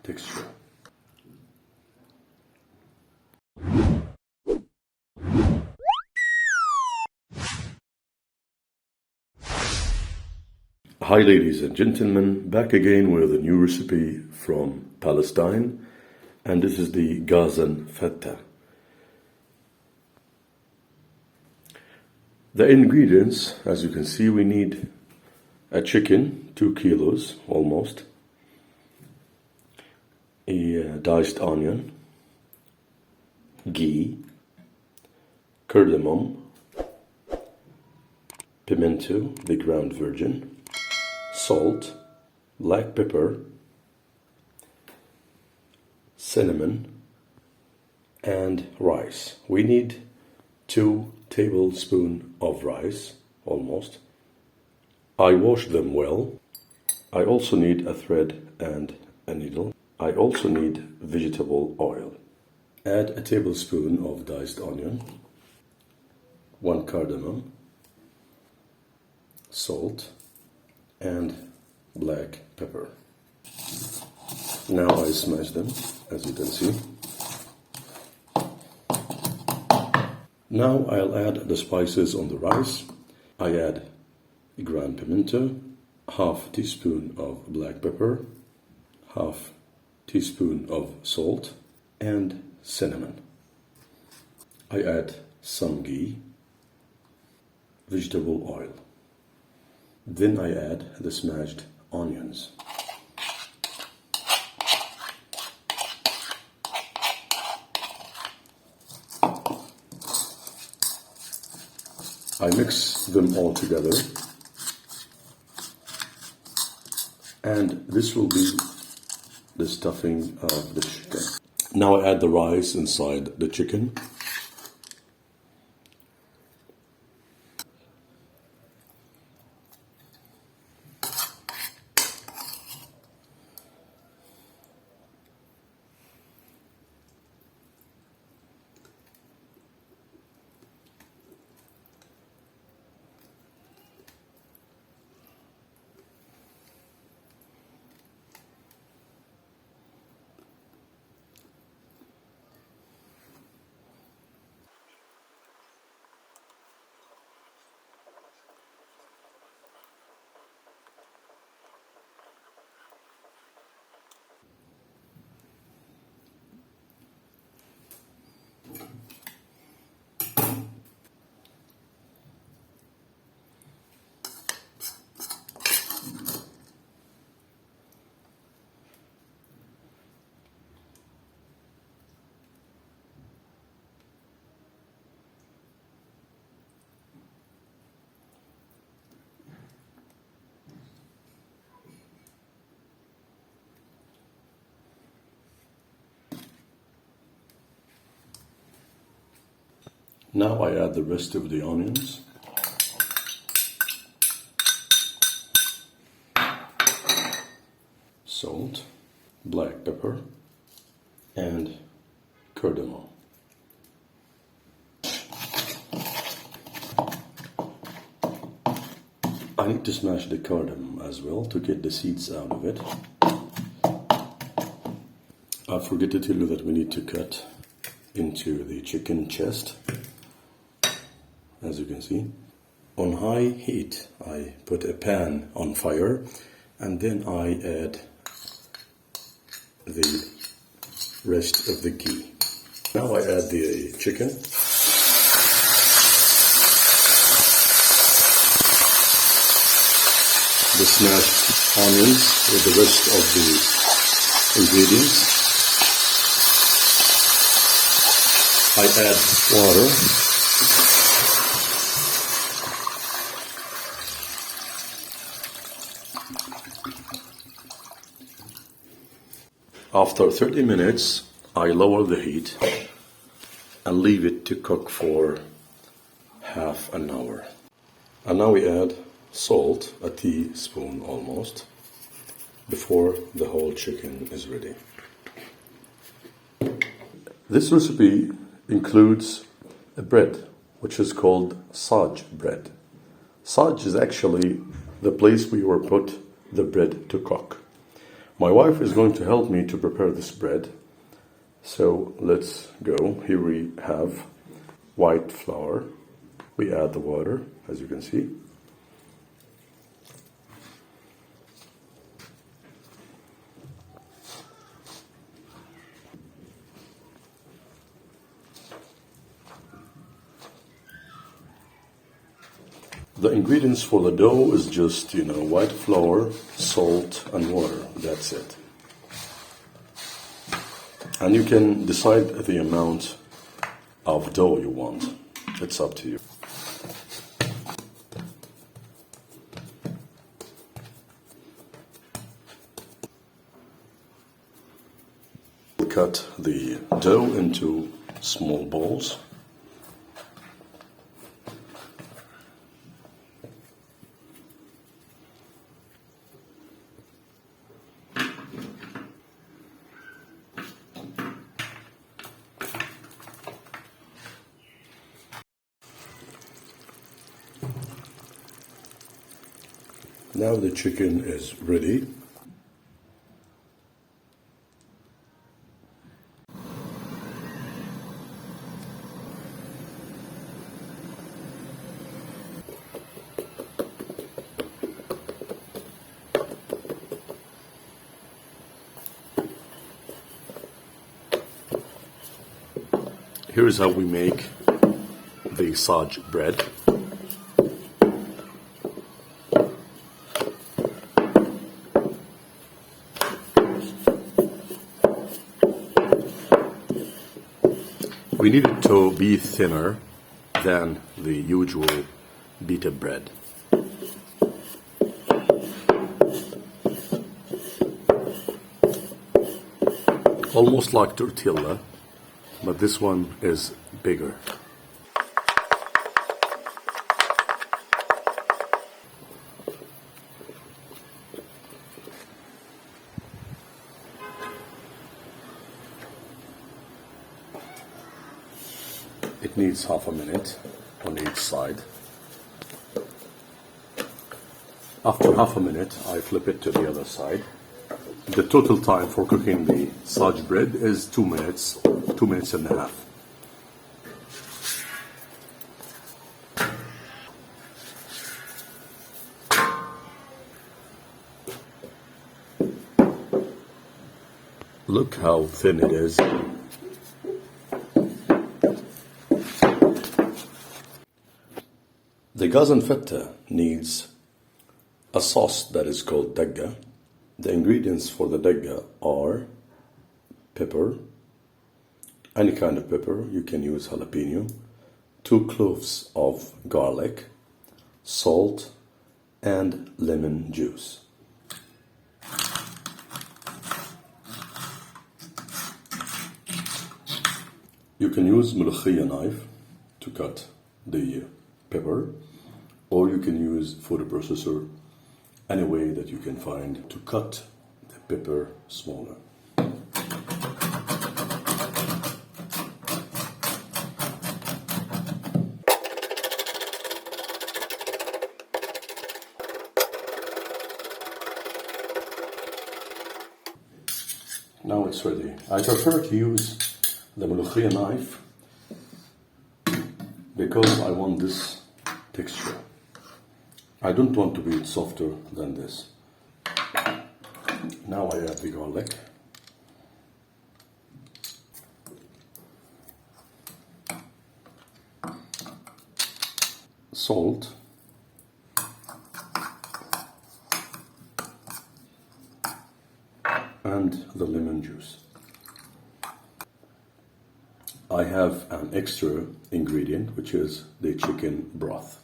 texture. Hi ladies and gentlemen, back again with a new recipe from Palestine, and this is the Gazan Fattah. The ingredients, as you can see, we need a chicken, 2 kilos almost, a diced onion, ghee, cardamom, pimento, the ground virgin, salt, black pepper, cinnamon, and rice. We need 2 tablespoons of rice, almost. I washed them well. I also need a thread and a needle. I also need vegetable oil. Add a tablespoon of diced onion, 1 cardamom, salt, and black pepper. Now I smash them, as you can see. Now I'll add the spices on the rice. I add ground pimento, half teaspoon of black pepper, half teaspoon of salt, and cinnamon. I add some ghee, vegetable oil. Then I add the smashed onions. I mix them all together, and this will be the stuffing of the chicken. Now I add the rice inside the chicken. Now I add the rest of the onions. Salt, black pepper, and cardamom. I need to smash the cardamom as well to get the seeds out of it. I forget to tell you that we need to cut into the chicken chest. As you can see, on high heat, I put a pan on fire, and then I add the rest of the ghee. Now I add the chicken. The smashed onions with the rest of the ingredients. I add water. After 30 minutes, I lower the heat and leave it to cook for half an hour. And now we add salt, a teaspoon almost, before the whole chicken is ready. This recipe includes a bread which is called Saj bread. Saj is actually the place we were put the bread to cook. My wife is going to help me to prepare this bread. So let's go. Here we have white flour. We add the water, as you can see. The ingredients for the dough is just, white flour, salt, and water. That's it. And you can decide the amount of dough you want. It's up to you. Cut the dough into small balls. Now the chicken is ready. Here's how we make the Saj bread. We need it to be thinner than the usual pita bread. Almost like tortilla, but this one is bigger. It needs half a minute on each side. After half a minute, I flip it to the other side. The total time for cooking the Saj bread is 2 minutes, 2 minutes and a half. Look how thin it is. The Gazan fetta needs a sauce that is called dagga. The ingredients for the dagga are pepper, any kind of pepper, you can use jalapeno, 2 cloves of garlic, salt, and lemon juice. You can use ملوخية knife to cut the pepper, or you can use food processor, any way that you can find to cut the pepper smaller. Now it's ready. I prefer to use the ملوخية knife because I want this texture. I don't want to be softer than this. Now I add the garlic. Salt. And the lemon juice. I have an extra ingredient, which is the chicken broth.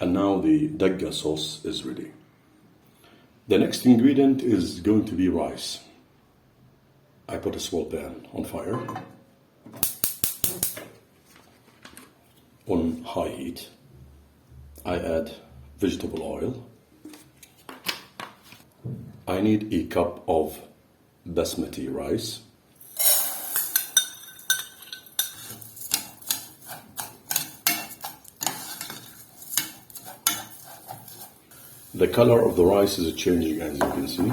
And now the dagga sauce is ready. The next ingredient is going to be rice. I put a small pan on fire, on high heat. I add vegetable oil. I need a cup of basmati rice. The color of the rice is changing, as you can see.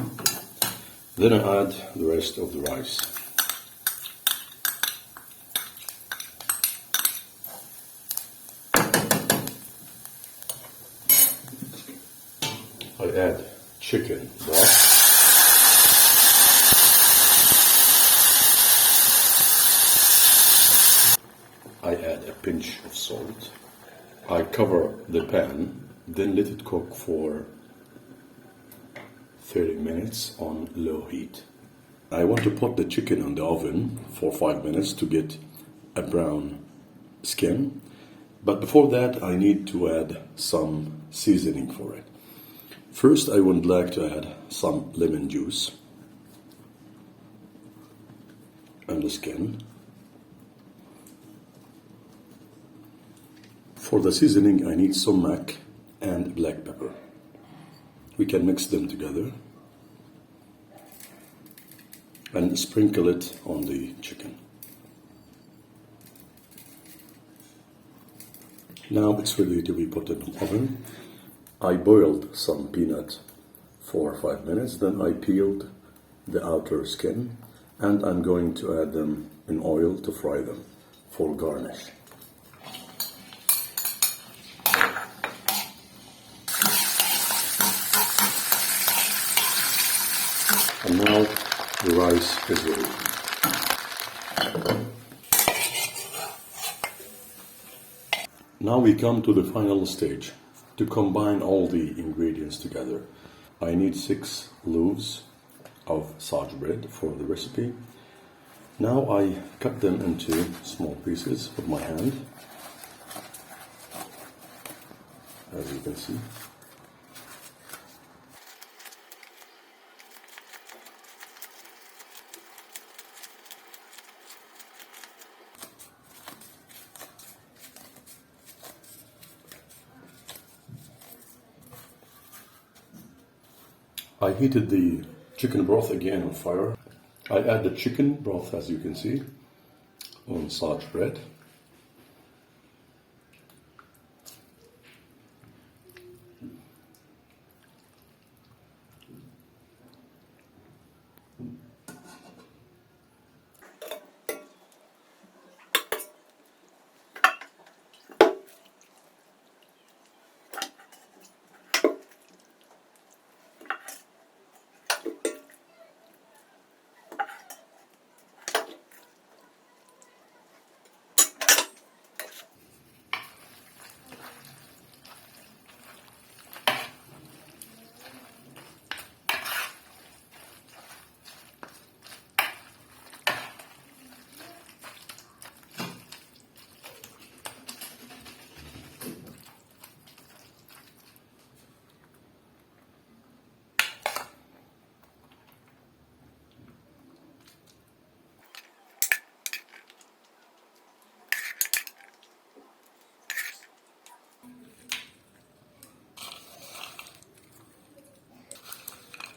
Then I add the rest of the rice. I add chicken broth. I add a pinch of salt. I cover the pan, then let it cook for 30 minutes on low heat. I want to put the chicken in the oven for 5 minutes to get a brown skin. But before that, I need to add some seasoning for it. First, I would like to add some lemon juice and the skin. For the seasoning, I need sumac and black pepper. We can mix them together and sprinkle it on the chicken. Now it's ready to be put in the oven. I boiled some peanut for 5 minutes, then I peeled the outer skin, and I'm going to add them in oil to fry them for garnish. And now the rice is ready. Now we come to the final stage. To combine all the ingredients together, I need 6 loaves of Saj bread for the recipe. Now I cut them into small pieces with my hand, as you can see. I heated the chicken broth again on fire. I add the chicken broth, as you can see, on Saj bread.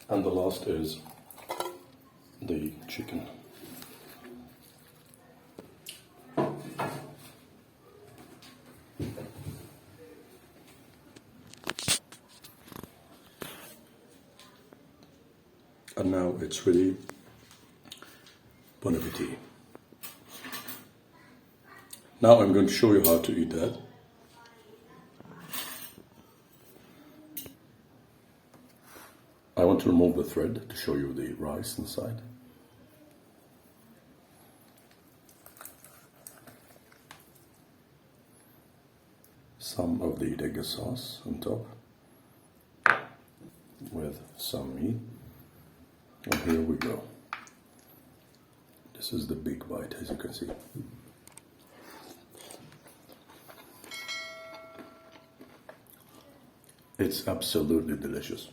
And the last is the chicken. And now it's ready. Bon appetit. Now I'm going to show you how to eat that. I want to remove the thread to show you the rice inside. Some of the dega sauce on top with some meat. And here we go. This is the big bite, as you can see. It's absolutely delicious.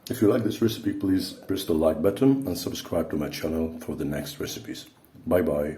If you like this recipe, please press the like button and subscribe to my channel for the next recipes. Bye bye.